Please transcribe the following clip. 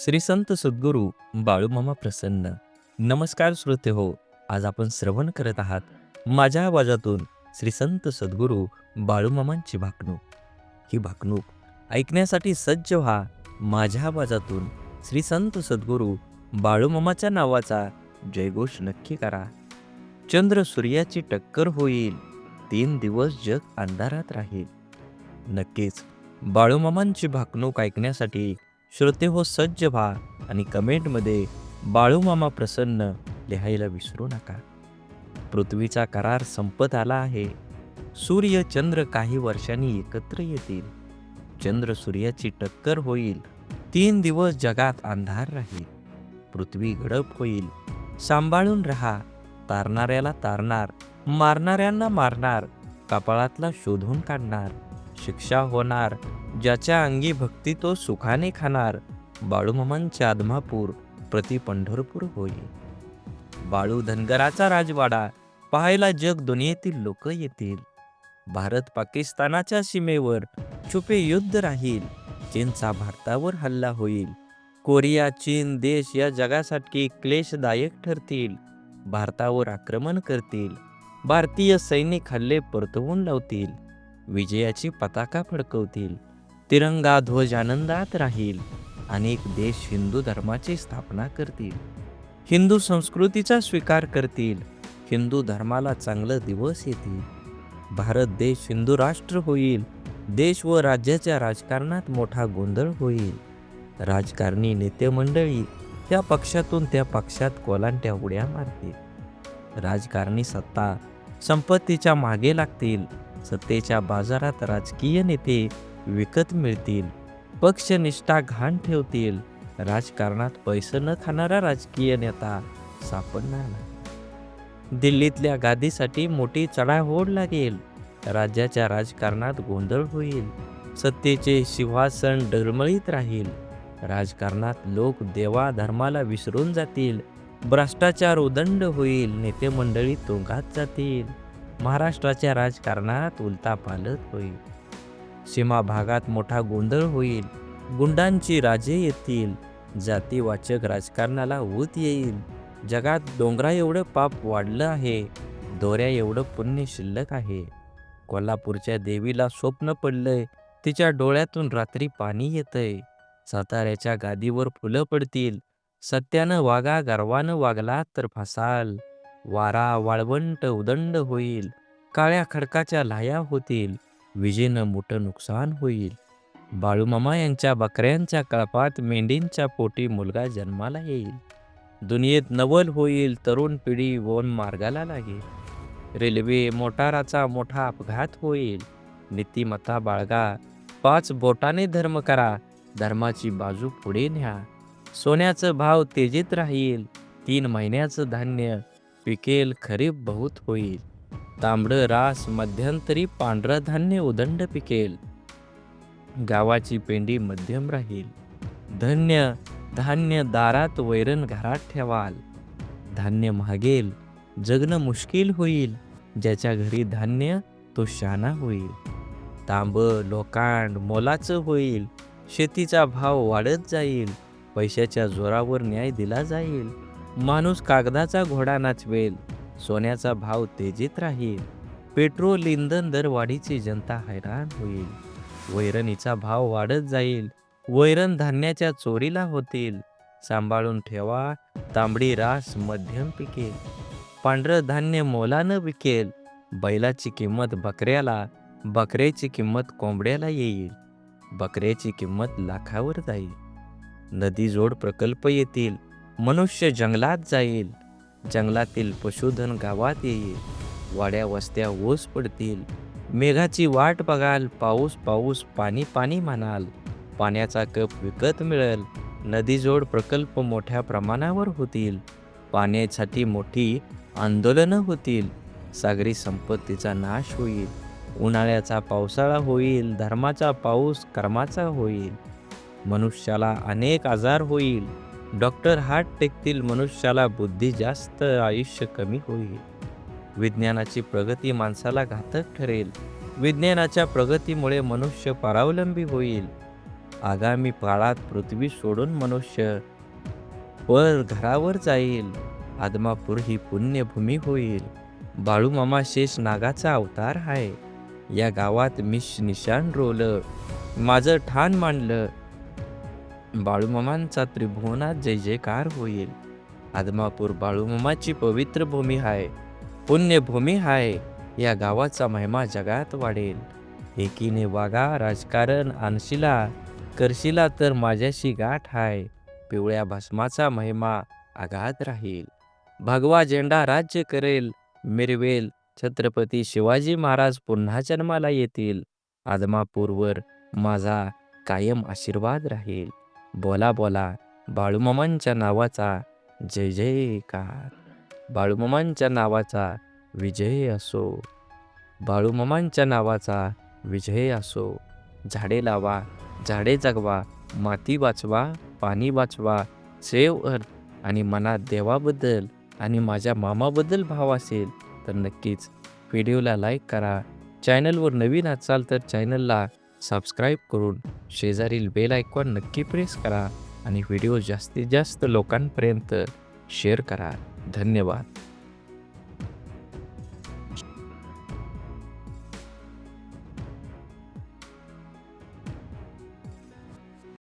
श्री संत सद्गुरू बाळूमामा प्रसन्न. नमस्कार श्रोते हो. आज आपण श्रवण करत आहात माझ्या आवाजातून श्री संत सद्गुरू बाळूमामांची भाकणूक. ही भाकणूक ऐकण्यासाठी सज्ज व्हा. माझ्या आवाजातून श्री संत सद्गुरू बाळूमामाच्या नावाचा जयघोष नक्की करा. चंद्र सूर्याची टक्कर होईल, 3 दिवस जग अंधारात राहील. नक्कीच बाळूमामांची भाकणूक ऐकण्यासाठी श्रोते हो सज्ज व्हा आणि कमेंटमध्ये बाळूमामा प्रसन्न लिहायला विसरू नका. पृथ्वीचा करार संपत आला आहे. सूर्य चंद्र काही वर्षांनी एकत्र येतील. चंद्र सूर्याची टक्कर होईल, 3 दिवस जगात अंधार राहील. पृथ्वी गडप होईल, सांभाळून राहा. तारणाऱ्याला तारणार, मारणाऱ्यांना मारणार, कपाळातला शोधून काढणार. शिक्षा होणार, ज्याच्या अंगी भक्ती तो सुखाने खाणार. बाळूमामांच्या आदमापूर प्रति पंढरपूर होईल. बाळू धनगराचा राजवाडा पाहायला जग दुनियेतील लोक येतील. भारत पाकिस्तानाच्या सीमेवर छुपे युद्ध राहील. चीनचा भारतावर हल्ला होईल. कोरिया चीन देश या जगासाठी क्लेशदायक ठरतील. भारतावर आक्रमण करतील. भारतीय सैनिक हल्ले परतवून लावतील. विजयाची पताका फडकवतील. तिरंगा ध्वज आनंदात राहील. अनेक देश हिंदू धर्माची स्थापना करतील. हिंदू संस्कृतीचा स्वीकार करतील. हिंदू धर्माला चांगले दिवस येतील. भारत देश हिंदू राष्ट्र होईल. देश व राज्याच्या राजकारणात मोठा गोंधळ होईल. राजकारणी नेते मंडळी त्या पक्षातून त्या पक्षात कोलांट्या उड्या मारतील. राजकारणी सत्ता संपत्तीच्या मागे लागतील. सत्तेच्या बाजारात राजकीय नेते विकत मिळतील. पक्षनिष्ठा घाण ठेवतील. राजकारणात पैसे न खाणारा राजकीय नेता सापडणार नाही. दिल्लीतल्या गादीसाठी मोठी चढाओढ लागेल. राज्याच्या राजकारणात गोंधळ होईल. सत्तेचे सिंहासन डळमळीत राहील. राजकारणात लोक देवा धर्माला विसरून जातील. भ्रष्टाचार उदंड होईल. नेते मंडळी तुरुंगात जातील. महाराष्ट्राच्या राजकारणात उलथापालथ होईल. सीमा भागात मोठा गोंधळ होईल. गुंडांची राजे येतील. जातीवाचक राजकारणाला ऊत येईल. जगात डोंगरा एवढं पाप वाढलं आहे. दोऱ्या एवढं पुण्य शिल्लक आहे. कोल्हापूरच्या देवीला स्वप्न पडलंय. तिच्या डोळ्यातून रात्री पाणी येतंय. साताऱ्याच्या गादीवर फुलं पडतील. सत्यानं वागा, गर्वानं वागला तर फसाल. वारा वाळवंट उदंड होईल. काळ्या खडकाच्या लाया होतील. विजेनं मोठं नुकसान होईल. बाळूमामा यांच्या बकऱ्यांच्या कळपात मेंढींच्या पोटी मुलगा जन्माला येईल. दुनियेत नवल होईल. तरुण पिढी वन मार्गाला लागेल. रेल्वे मोटाराचा मोठा अपघात होईल. नीतिमत्ता बाळगा. 5 बोटाने धर्म करा. धर्माची बाजू पुढे न्या. सोन्याचं भाव तेजीत राहील. 3 महिन्याचं धान्य पिकेल. खरीप बहुत होईल. तांबडं रास मध्यंतरी पांढरं धान्य उदंड पिकेल. गावाची पेंडी मध्यम राहील. धन्य धान्य दारात, वैरण घरात ठेवाल. धान्य महागेल. जगणं मुश्किल होईल. ज्याच्या घरी धान्य तो शहाणा होईल. तांब लोकांड मोलाचं होईल. शेतीचा भाव वाढत जाईल. पैशाच्या जोरावर न्याय दिला जाईल. माणूस कागदाचा घोडा नाचवेल. सोन्याचा भाव तेजीत राहील. पेट्रोल इंधन दरवाढीची जनता हैराण होईल. वैरणीचा भाव वाढत जाईल. वैरण धान्याच्या चोरीला होतील. सांभाळून ठेवा. तांबडी रास मध्यम पिकेल. पांढरं धान्य मोलानं विकेल. बैलाची किंमत बकऱ्याला, बकऱ्याची किंमत कोंबड्याला येईल. बकऱ्याची किंमत लाखावर जाईल. नदी जोड प्रकल्प येतील. मनुष्य जंगलात जाईल. जंगलातील पशुधन गावात येईल. वाड्या वस्त्या ओस पडतील. मेघाची वाट बघाल. पाऊस पाऊस पाणी पाणी म्हणाल. पाण्याचा कप विकत मिळेल. नदीजोड प्रकल्प मोठ्या प्रमाणावर होतील. पाण्यासाठी मोठी आंदोलनं होतील. सागरी संपत्तीचा नाश होईल. उन्हाळ्याचा पावसाळा होईल. धर्माचा पाऊस कर्माचा होईल. मनुष्याला अनेक आजार होईल. डॉक्टर हात टेकतील. मनुष्याला बुद्धी जास्त, आयुष्य कमी होईल. विज्ञानाची प्रगती माणसाला घातक ठरेल. विज्ञानाच्या प्रगतीमुळे मनुष्य परावलंबी होईल. आगामी काळात पृथ्वी सोडून मनुष्य वर घरावर जाईल. आदमापूर ही पुण्यभूमी होईल. बाळूमामा शेष नागाचा अवतार आहे. या गावात मी निशाण रोवलं, माझं ठाण मांडलं. बाळूमामांचा त्रिभुवनात जय जयकार होईल. आदमापूर बाळूमामाची पवित्र भूमी आहे, पुण्यभूमी आहे. या गावाचा महिमा जगात वाढेल. एकीने वागा राजकारण आणशिला, करशिला तर माझ्याशी गाठ आहे. पिवळ्या भस्माचा महिमा आगाध राहील. भगवा झेंडा राज्य करेल, मिरवेल. छत्रपती शिवाजी महाराज पुन्हा जन्माला येतील. आदमापूरवर माझा कायम आशीर्वाद राहील. बोला बोला बाळूमामांच्या नावाचा जय जयकार. बाळूमामांच्या नावाचा विजय असो. बाळूमामांच्या नावाचा विजय असो. झाडे लावा, झाडे जगवा, माती वाचवा, पाणी वाचवा. सेव्ह अर्थ. आणि मनात देवाबद्दल आणि माझ्या मामाबद्दल भाव असेल तर नक्कीच व्हिडिओला लाईक करा. चॅनलवर नवीन असाल तर चॅनलला सबस्क्राईब करून शेजारील बेल आयकॉन नक्की प्रेस करा आणि व्हिडिओ जास्तीत जास्त लोकांपर्यंत शेअर करा. धन्यवाद.